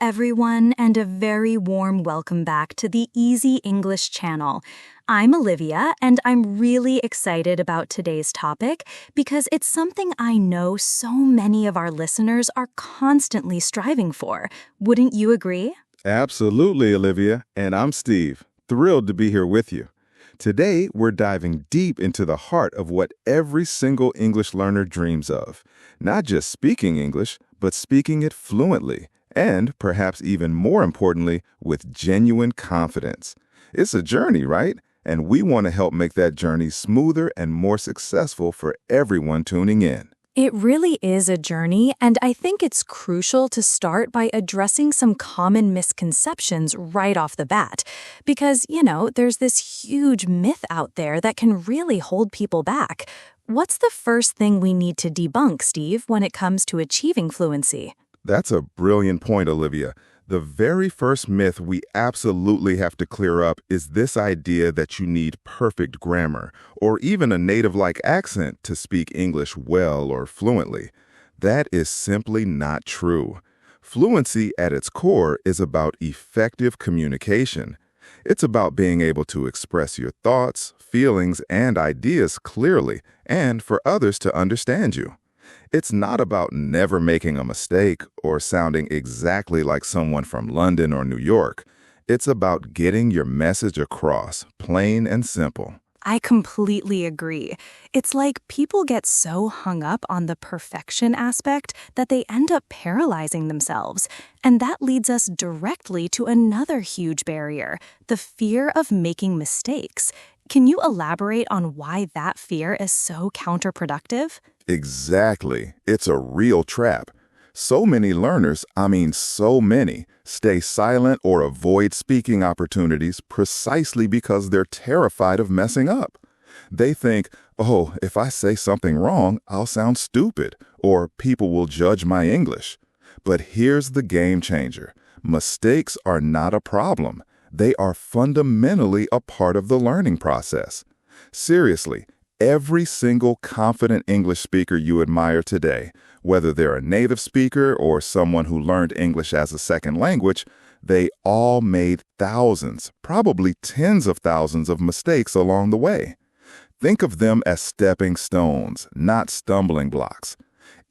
everyone, and a very warm welcome back to the Easy English channel. I'm Olivia, and I'm really excited about today's topic because it's something I know so many of our listeners are constantly striving for. Wouldn't you agree? Absolutely, Olivia. And I'm Steve. Thrilled to be here with you. Today, we're diving deep into the heart of what every single English learner dreams of. Not just speaking English, but speaking it fluently, and perhaps even more importantly, with genuine confidence. It's a journey, right? And we want to help make that journey smoother and more successful for everyone tuning in. It really is a journey, and I think it's crucial to start by addressing some common misconceptions right off the bat. Because, there's this huge myth out there that can really hold people back. What's the first thing we need to debunk, Steve, when it comes to achieving fluency? That's a brilliant point, Olivia. The very first myth we absolutely have to clear up is this idea that you need perfect grammar or even a native-like accent to speak English well or fluently. That is simply not true. Fluency at its core is about effective communication. It's about being able to express your thoughts, feelings, and ideas clearly and for others to understand you. It's not about never making a mistake or sounding exactly like someone from London or New York. It's about getting your message across, plain and simple. I completely agree. It's like people get so hung up on the perfection aspect that they end up paralyzing themselves. And that leads us directly to another huge barrier, the fear of making mistakes. Can you elaborate on why that fear is so counterproductive? Exactly. It's a real trap. So many learners, so many, stay silent or avoid speaking opportunities precisely because they're terrified of messing up. They think, oh, if I say something wrong, I'll sound stupid, or people will judge my English. But here's the game changer. Mistakes are not a problem. They are fundamentally a part of the learning process. Seriously, every single confident English speaker you admire today, whether they're a native speaker or someone who learned English as a second language, they all made thousands, probably tens of thousands of mistakes along the way. Think of them as stepping stones, not stumbling blocks.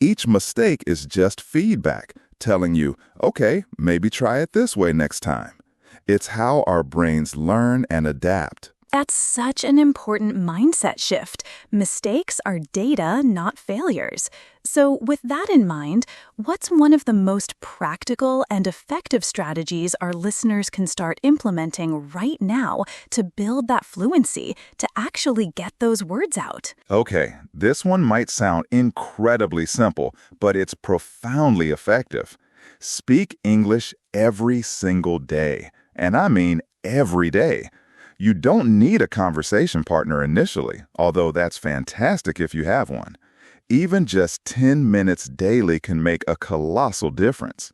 Each mistake is just feedback, telling you, okay, maybe try it this way next time. It's how our brains learn and adapt. That's such an important mindset shift. Mistakes are data, not failures. So with that in mind, what's one of the most practical and effective strategies our listeners can start implementing right now to build that fluency, to actually get those words out? Okay, this one might sound incredibly simple, but it's profoundly effective. Speak English every single day. And I mean every day. You don't need a conversation partner initially, although that's fantastic if you have one. Even just 10 minutes daily can make a colossal difference.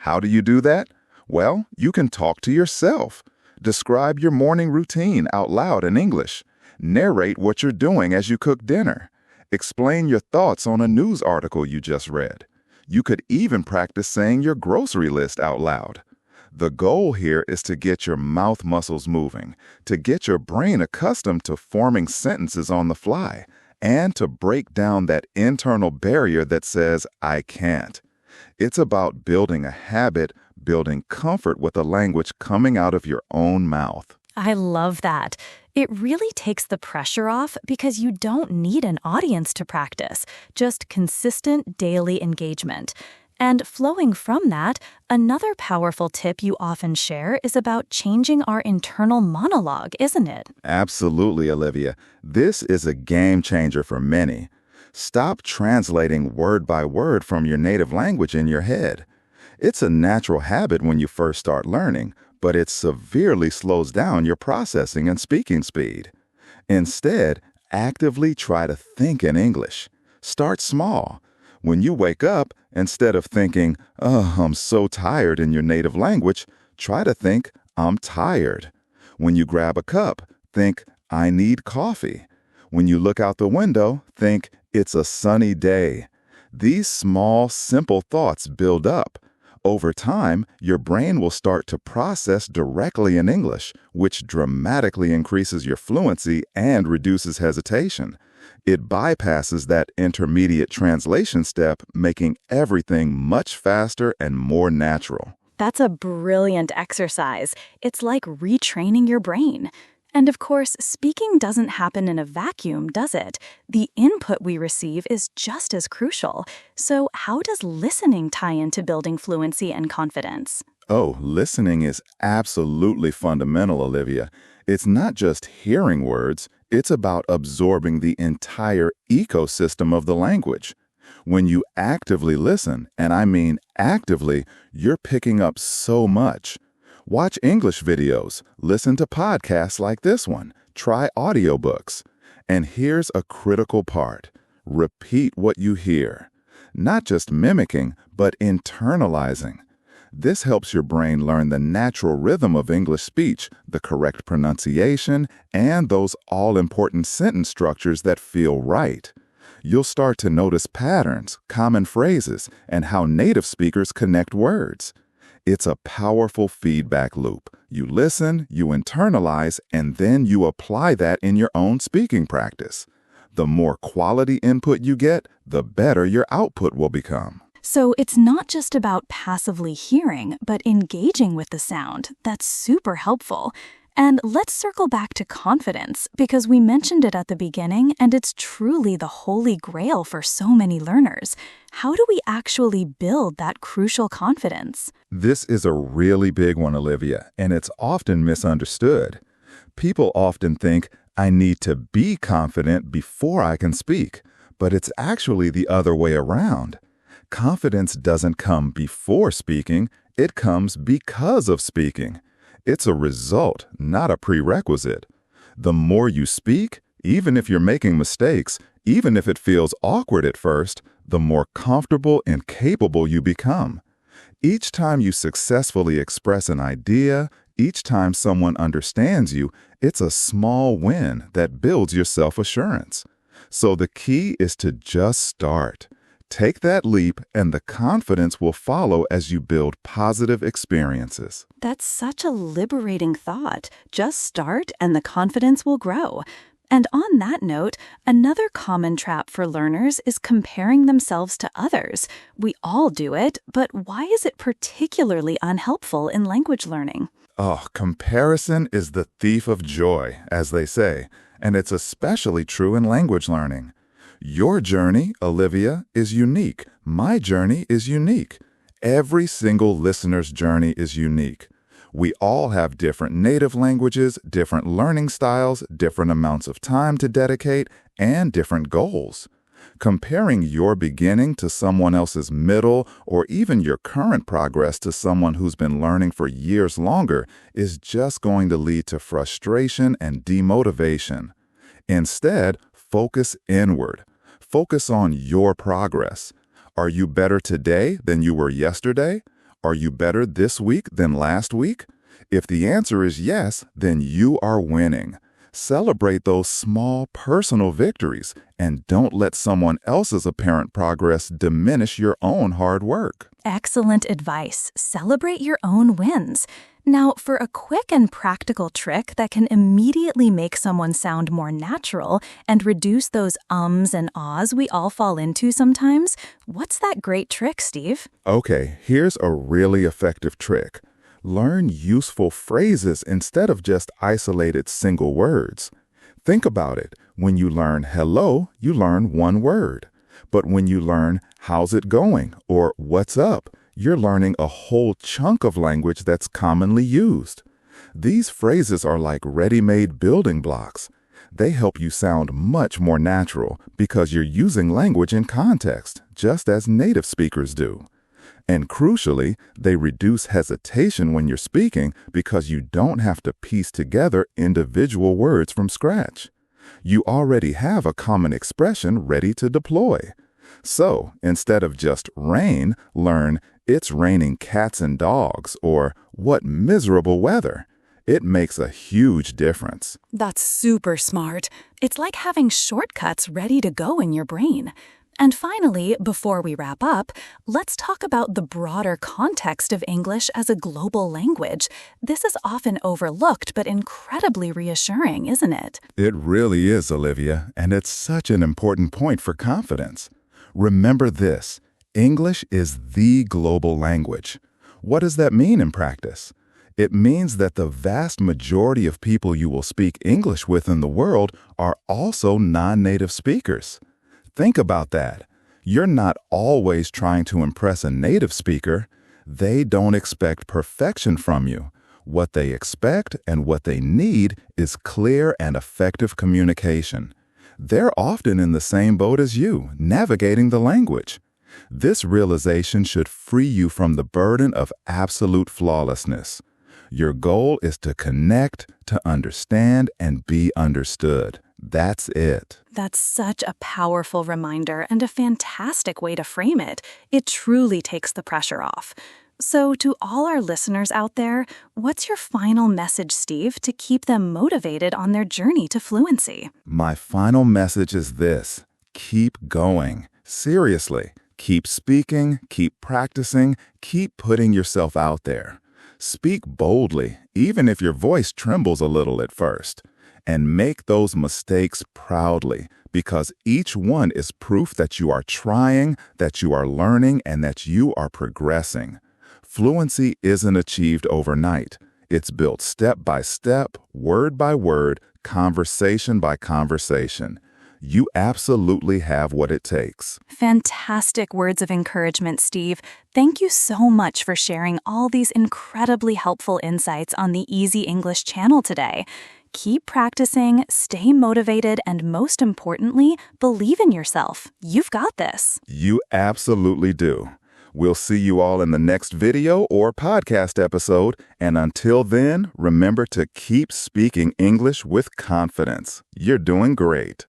How do you do that? Well, you can talk to yourself. Describe your morning routine out loud in English. Narrate what you're doing as you cook dinner. Explain your thoughts on a news article you just read. You could even practice saying your grocery list out loud. The goal here is to get your mouth muscles moving, to get your brain accustomed to forming sentences on the fly, and to break down that internal barrier that says, I can't. It's about building a habit, building comfort with a language coming out of your own mouth. I love that. It really takes the pressure off because you don't need an audience to practice, just consistent daily engagement. And flowing from that, another powerful tip you often share is about changing our internal monologue, isn't it? Absolutely, Olivia. This is a game changer for many. Stop translating word by word from your native language in your head. It's a natural habit when you first start learning, but it severely slows down your processing and speaking speed. Instead, actively try to think in English. Start small. When you wake up, instead of thinking, oh, I'm so tired in your native language, try to think, I'm tired. When you grab a cup, think, I need coffee. When you look out the window, think, it's a sunny day. These small, simple thoughts build up. Over time, your brain will start to process directly in English, which dramatically increases your fluency and reduces hesitation. It bypasses that intermediate translation step, making everything much faster and more natural. That's a brilliant exercise. It's like retraining your brain. And of course, speaking doesn't happen in a vacuum, does it? The input we receive is just as crucial. So how does listening tie into building fluency and confidence? Oh, listening is absolutely fundamental, Olivia. It's not just hearing words, it's about absorbing the entire ecosystem of the language. When you actively listen, and I mean actively, you're picking up so much. Watch English videos, listen to podcasts like this one, try audiobooks. And here's a critical part. Repeat what you hear. Not just mimicking, but internalizing. This helps your brain learn the natural rhythm of English speech, the correct pronunciation, and those all-important sentence structures that feel right. You'll start to notice patterns, common phrases, and how native speakers connect words. It's a powerful feedback loop. You listen, you internalize, and then you apply that in your own speaking practice. The more quality input you get, the better your output will become. So it's not just about passively hearing, but engaging with the sound. That's super helpful. And let's circle back to confidence, because we mentioned it at the beginning, and it's truly the holy grail for so many learners. How do we actually build that crucial confidence? This is a really big one, Olivia, and it's often misunderstood. People often think, I need to be confident before I can speak, but it's actually the other way around. Confidence doesn't come before speaking, it comes because of speaking. It's a result, not a prerequisite. The more you speak, even if you're making mistakes, even if it feels awkward at first, the more comfortable and capable you become. Each time you successfully express an idea, each time someone understands you, it's a small win that builds your self-assurance. So the key is to just start. Take that leap, and the confidence will follow as you build positive experiences. That's such a liberating thought. Just start, and the confidence will grow. And on that note, another common trap for learners is comparing themselves to others. We all do it, but why is it particularly unhelpful in language learning? Oh, comparison is the thief of joy, as they say, and it's especially true in language learning. Your journey, Olivia, is unique. My journey is unique. Every single listener's journey is unique. We all have different native languages, different learning styles, different amounts of time to dedicate, and different goals. Comparing your beginning to someone else's middle, or even your current progress to someone who's been learning for years longer, is just going to lead to frustration and demotivation. Instead, focus inward. Focus on your progress. Are you better today than you were yesterday? Are you better this week than last week? If the answer is yes, then you are winning. Celebrate those small personal victories, and don't let someone else's apparent progress diminish your own hard work. Excellent advice. Celebrate your own wins. Now, for a quick and practical trick that can immediately make someone sound more natural and reduce those ums and ahs we all fall into sometimes, what's that great trick, Steve? Okay, here's a really effective trick. Learn useful phrases instead of just isolated single words. Think about it. When you learn hello, you learn one word. But when you learn how's it going or what's up, you're learning a whole chunk of language that's commonly used. These phrases are like ready-made building blocks. They help you sound much more natural because you're using language in context, just as native speakers do. And crucially, they reduce hesitation when you're speaking because you don't have to piece together individual words from scratch. You already have a common expression ready to deploy. So, instead of just rain, learn it's raining cats and dogs, or what miserable weather. It makes a huge difference. That's super smart. It's like having shortcuts ready to go in your brain. And finally, before we wrap up, let's talk about the broader context of English as a global language. This is often overlooked but incredibly reassuring, isn't it? It really is, Olivia, and it's such an important point for confidence. Remember this, English is the global language. What does that mean in practice? It means that the vast majority of people you will speak English with in the world are also non-native speakers. Think about that. You're not always trying to impress a native speaker. They don't expect perfection from you. What they expect and what they need is clear and effective communication. They're often in the same boat as you, navigating the language. This realization should free you from the burden of absolute flawlessness. Your goal is to connect, to understand, and be understood. That's it. That's such a powerful reminder and a fantastic way to frame it. It truly takes the pressure off. So, to all our listeners out there, what's your final message, Steve, to keep them motivated on their journey to fluency? My final message is this: keep going. Seriously, keep speaking, keep practicing, keep putting yourself out there. Speak boldly, even if your voice trembles a little at first. And make those mistakes proudly, because each one is proof that you are trying, that you are learning, and that you are progressing. Fluency isn't achieved overnight. It's built step by step, word by word, conversation by conversation. You absolutely have what it takes. Fantastic words of encouragement, Steve. Thank you so much for sharing all these incredibly helpful insights on the Easy English channel today. Keep practicing, stay motivated, and most importantly, believe in yourself. You've got this. You absolutely do. We'll see you all in the next video or podcast episode, and until then, remember to keep speaking English with confidence. You're doing great.